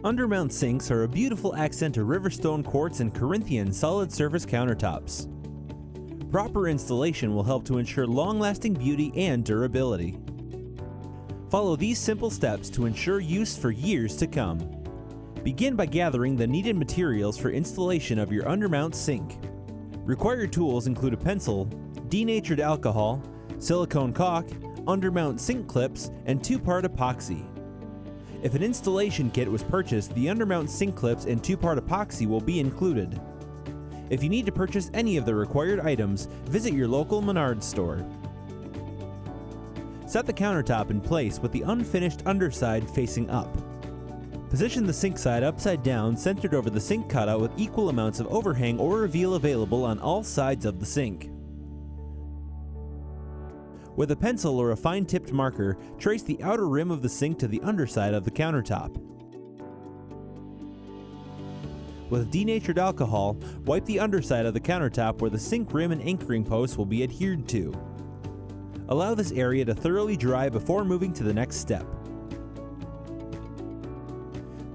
Undermount sinks are a beautiful accent to Riverstone quartz and Corinthian solid surface countertops. Proper installation will help to ensure long-lasting beauty and durability. Follow these simple steps to ensure use for years to come. Begin by gathering the needed materials for installation of your Undermount sink. Required tools include a pencil, denatured alcohol, silicone caulk, Undermount sink clips, and 2-part epoxy. If an installation kit was purchased, the Undermount sink clips and 2-part epoxy will be included. If you need to purchase any of the required items, visit your local Menards store. Set the countertop in place with the unfinished underside facing up. Position the sink side upside down, centered over the sink cutout with equal amounts of overhang or reveal available on all sides of the sink. With a pencil or a fine-tipped marker, trace the outer rim of the sink to the underside of the countertop. With denatured alcohol, wipe the underside of the countertop where the sink rim and anchoring posts will be adhered to. Allow this area to thoroughly dry before moving to the next step.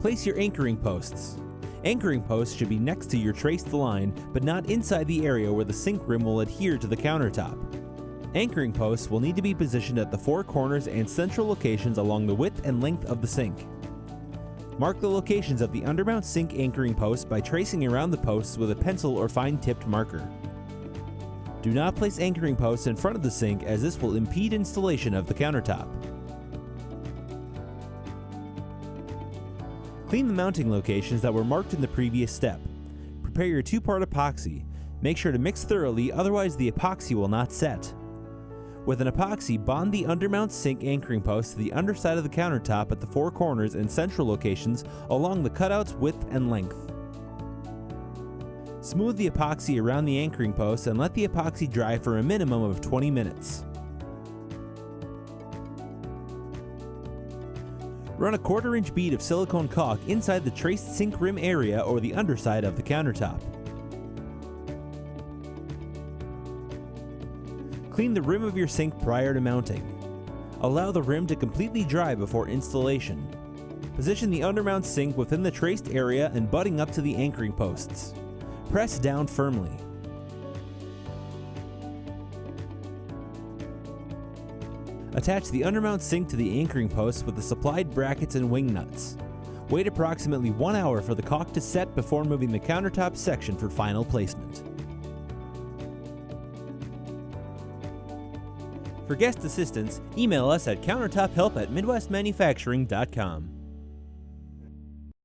Place your anchoring posts. Anchoring posts should be next to your traced line, but not inside the area where the sink rim will adhere to the countertop. Anchoring posts will need to be positioned at the 4 corners and central locations along the width and length of the sink. Mark the locations of the Undermount sink anchoring posts by tracing around the posts with a pencil or fine-tipped marker. Do not place anchoring posts in front of the sink, as this will impede installation of the countertop. Clean the mounting locations that were marked in the previous step. Prepare your 2-part epoxy. Make sure to mix thoroughly, otherwise the epoxy will not set. With an epoxy, bond the Undermount sink anchoring post to the underside of the countertop at the 4 corners and central locations along the cutout's width and length. Smooth the epoxy around the anchoring post and let the epoxy dry for a minimum of 20 minutes. Run a 1/4-inch bead of silicone caulk inside the traced sink rim area or the underside of the countertop. Clean the rim of your sink prior to mounting. Allow the rim to completely dry before installation. Position the Undermount sink within the traced area and butting up to the anchoring posts. Press down firmly. Attach the Undermount sink to the anchoring posts with the supplied brackets and wing nuts. Wait approximately 1 hour for the caulk to set before moving the countertop section for final placement. For guest assistance, email us at countertophelp@midwestmanufacturing.com.